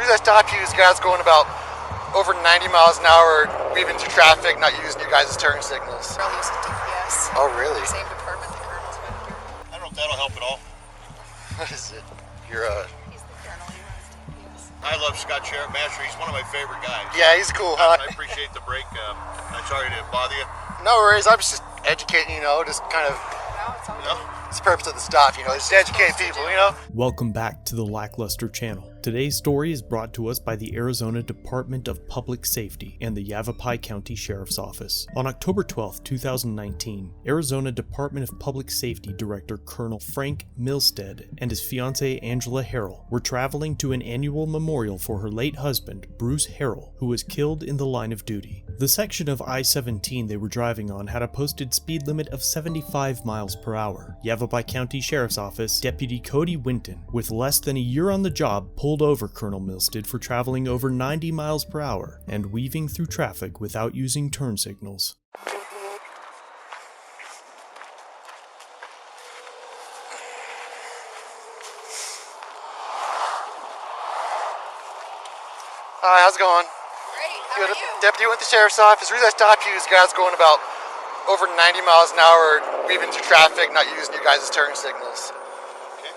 The reason I stopped you is guys going about over 90 miles an hour, weaving through traffic, not using you guys' turn signals. Bartley uses DPS. Oh, really? Same department the colonel's been here. I don't know if that'll help at all. What is it? You're He's the colonel, he runs DPS. I love Scott Sheriff Master. He's one of my favorite guys. Yeah, he's cool. I appreciate the break. I'm sorry to bother you. No worries. I was just educating, just kind of. No, it's all good. It's the purpose of the stop, just to educate people, Welcome back to the LackLuster channel. Today's story is brought to us by the Arizona Department of Public Safety and the Yavapai County Sheriff's Office. On October 12, 2019, Arizona Department of Public Safety Director Colonel Frank Milstead and his fiancée Angela Harrell were traveling to an annual memorial for her late husband, Bruce Harrell, who was killed in the line of duty. The section of I-17 they were driving on had a posted speed limit of 75 miles per hour. Yavapai County Sheriff's Office Deputy Cody Winton, with less than a year on the job, pulled over Colonel Milstead for traveling over 90 miles per hour and weaving through traffic without using turn signals. Hi, how's it going? Great, how are you? Deputy went to the Sheriff's Office. The reason I stopped you is guys going about over 90 miles an hour, weaving through traffic, not using you guys' turn signals. Okay.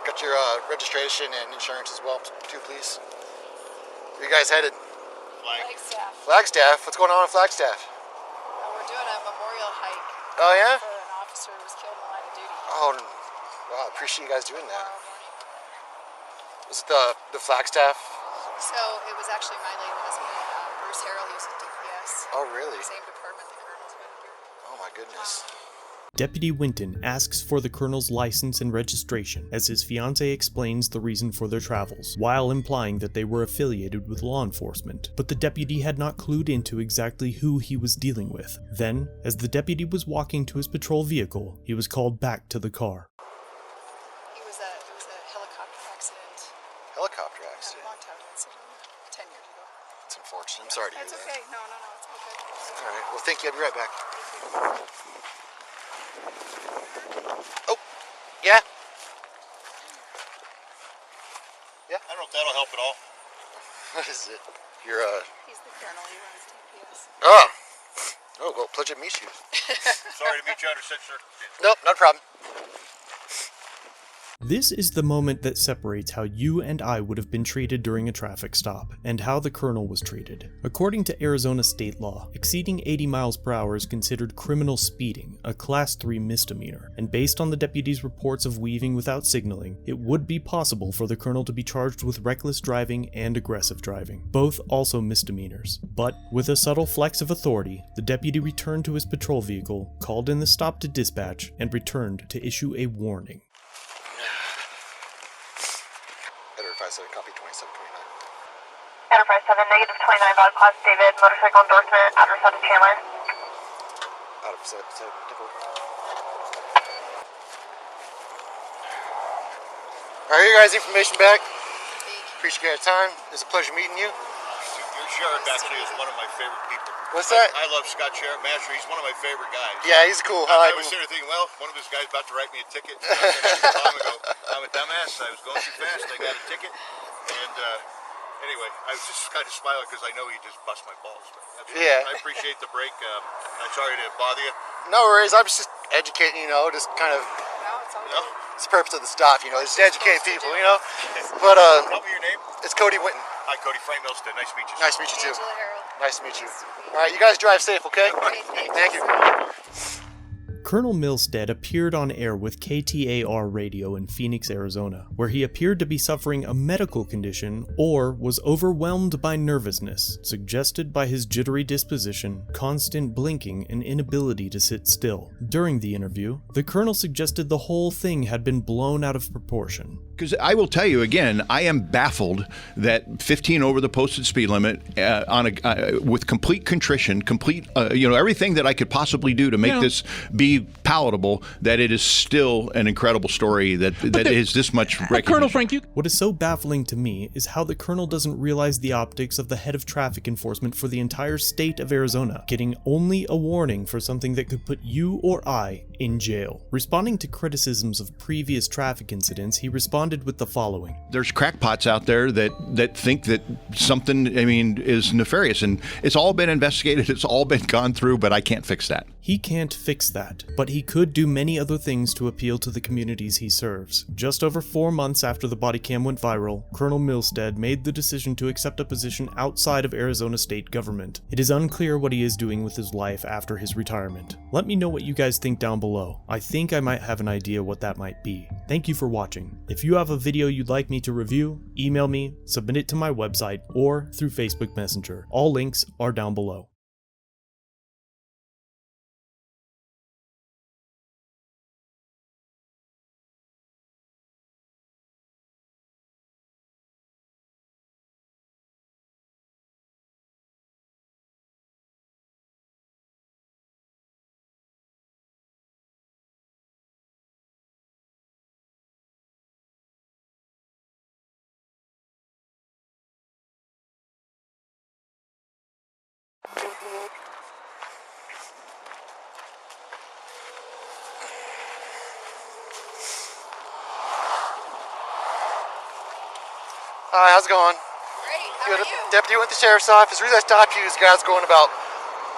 Got your registration and insurance as well, too, please. Where you guys headed? Flagstaff. Flagstaff? What's going on in Flagstaff? We're doing a memorial hike Oh, yeah? for an officer who was killed in the line of duty Oh, wow, I appreciate you guys doing that. tomorrow morning. Was it the Flagstaff? So it was actually my late husband, Bruce Harrell, he uses DPS. Oh, really? Same department the colonel's been here. Oh, my goodness. Deputy Winton asks for the colonel's license and registration as his fiancée explains the reason for their travels, while implying that they were affiliated with law enforcement, but the deputy had not clued into exactly who he was dealing with. Then, as the deputy was walking to his patrol vehicle, he was called back to the car. It was a helicopter accident. Helicopter A accident. long time incident, 10 years ago. It's unfortunate. I'm sorry to hear It's that. okay, no, it's all good. All right, well, thank you. I'll be right back. Oh, yeah? I don't know if that'll help at all. What is it? You're, He's the colonel, he runs DPS. Oh, well, pleasure to meet you. Sorry to meet you under such circumstances. Nope, not a problem. This is the moment that separates how you and I would have been treated during a traffic stop, and how the colonel was treated. According to Arizona state law, exceeding 80 miles per hour is considered criminal speeding, a Class 3 misdemeanor, and based on the deputy's reports of weaving without signaling, it would be possible for the colonel to be charged with reckless driving and aggressive driving, both also misdemeanors. But, with a subtle flex of authority, the deputy returned to his patrol vehicle, called in the stop to dispatch, and returned to issue a warning. Enterprise 7, copy 2729. Enterprise 7, negative 29, Bob Class David, motorcycle endorsement, address out of Chandler. Out of 7, Alright, you guys' information back. Appreciate your time. It's a pleasure meeting you. Your sheriff actually is one of my favorite people. What's that? I love Scott Sheriff Master. He's one of my favorite guys. Yeah, he's cool. I was sitting there thinking, well, one of his guys about to write me a ticket. A long ago. I'm a dumbass. I was going too fast. I got a ticket. And anyway, I was just kind of smiling because I know he just bust my balls. Yeah. I appreciate the break. I'm sorry to bother you. No worries. I was just educating, just kind of. No, it's all No? good. It's the purpose of the stop, just to educate people, But, Tell me your name. it's Cody Winton. Hi, Cody. Frank Milstead. Nice to meet you. Nice to meet you, too. Angela Harrell. Nice to meet you. All right, you guys drive safe, okay? Great, Thank you. Colonel Milstead appeared on air with KTAR Radio in Phoenix, Arizona, where he appeared to be suffering a medical condition or was overwhelmed by nervousness, suggested by his jittery disposition, constant blinking, and inability to sit still. During the interview, the colonel suggested the whole thing had been blown out of proportion. Because I will tell you again, I am baffled that 15 over the posted speed limit with complete contrition, everything that I could possibly do to make this be palatable that it is still an incredible story that is this much recognition. Colonel Frank, What is so baffling to me is how the colonel doesn't realize the optics of the head of traffic enforcement for the entire state of Arizona, getting only a warning for something that could put you or I in jail. Responding to criticisms of previous traffic incidents, he responded with the following. There's crackpots out there that think that something, is nefarious, and it's all been investigated, it's all been gone through, but I can't fix that. He can't fix that, but he could do many other things to appeal to the communities he serves. Just over 4 months after the body cam went viral, Colonel Milstead made the decision to accept a position outside of Arizona state government. It is unclear what he is doing with his life after his retirement. Let me know what you guys think down below. I think I might have an idea what that might be. Thank you for watching. If you have a video you'd like me to review, email me, submit it to my website, or through Facebook Messenger. All links are down below. Hi, how's it going? Great. How Good. are you? Deputy with the sheriff's office. The reason I stopped you is guys going about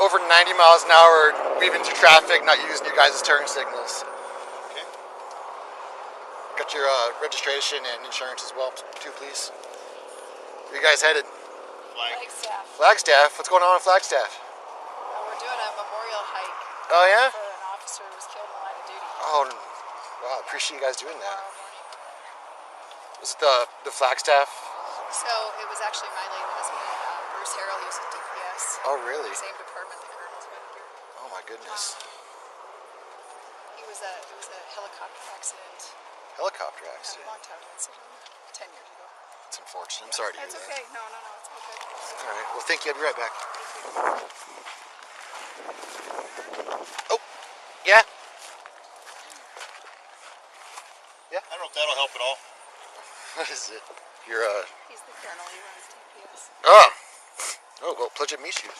over 90 miles an hour, weaving through traffic, not using you guys' turn signals. Okay. Got your registration and insurance as well, too, please. Where you guys headed? Flagstaff. Flagstaff? What's going on in Flagstaff? We're doing a memorial hike Oh, yeah? for an officer who was killed in the line of duty Oh, wow. I appreciate you guys doing that. tomorrow morning. Was it the Flagstaff? So it was actually my late husband, Bruce Harrell. He was a DPS. Oh, really? Same department the colonel's been under. Oh, my goodness. It was a helicopter accident. Helicopter A accident. long time incident. 10 years ago. It's unfortunate. I'm sorry to hear It's that. okay. No, it's all good. All right. Well, thank you. I'll be right back. Oh, yeah? I don't know if that'll help at all. What is it? You're, He's the colonel. He runs DPS. Oh, well, pleasure to meet you.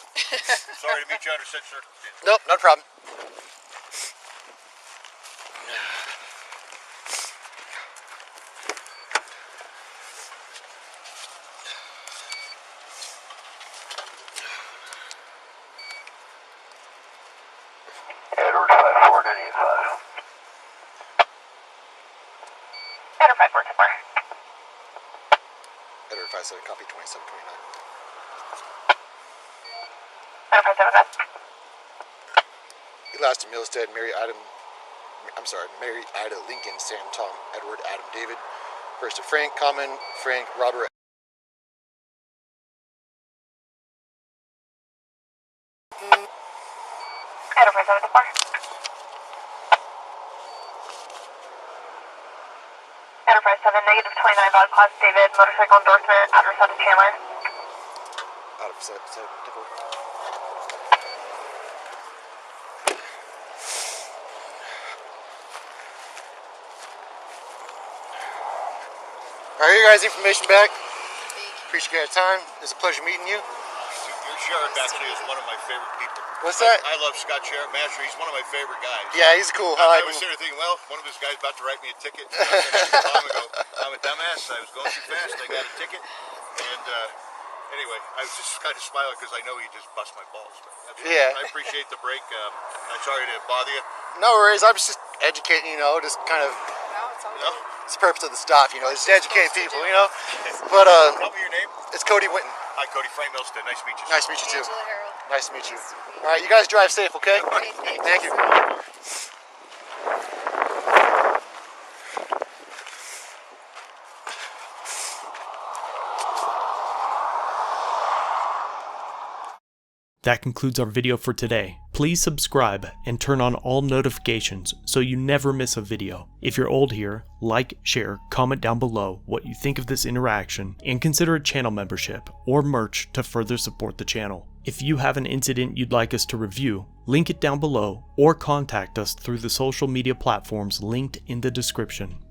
Sorry to meet you under such circumstances. Nope, not a problem. Edward 5495. Edward 5424. Edward 57, copy 2729. Edward 57. LackLuster Milstead, Mary Ida Lincoln, Sam Tom Edward Adam David. First to Frank, Common, Frank, Robert. Edward 574. Edward 57, negative 29, valid class David, motorcycle endorsement, address out to Chandler. Out of 7, All right, your guys' information back. Appreciate your time. It's a pleasure meeting you. Your sheriff actually is one of my favorite people. What's that? I love Scott Sheriff Master. He's one of my favorite guys. Yeah, he's cool. I was sitting there thinking, well, one of his guys about to write me a ticket. A long ago. I'm a dumbass. I was going too fast. I got a ticket. And anyway, I was just kind of smiling because I know he just bust my balls. Yeah. I appreciate the break. I'm sorry to bother you. No worries. I'm just educating, just kind of. No, it's all No? good. It's the purpose of the stop, just to educate people, But Tell me your name. it's Cody Winton. Hi, Cody. Frank Milstead. Nice to meet you. Nice to meet you too. Angela Harrell. Nice to meet you. All right, you guys drive safe, okay? Okay, Thank you. That concludes our video for today. Please subscribe and turn on all notifications so you never miss a video. If you're old here, like, share, comment down below what you think of this interaction, and consider a channel membership or merch to further support the channel. If you have an incident you'd like us to review, Link it down below or contact us through the social media platforms linked in the description.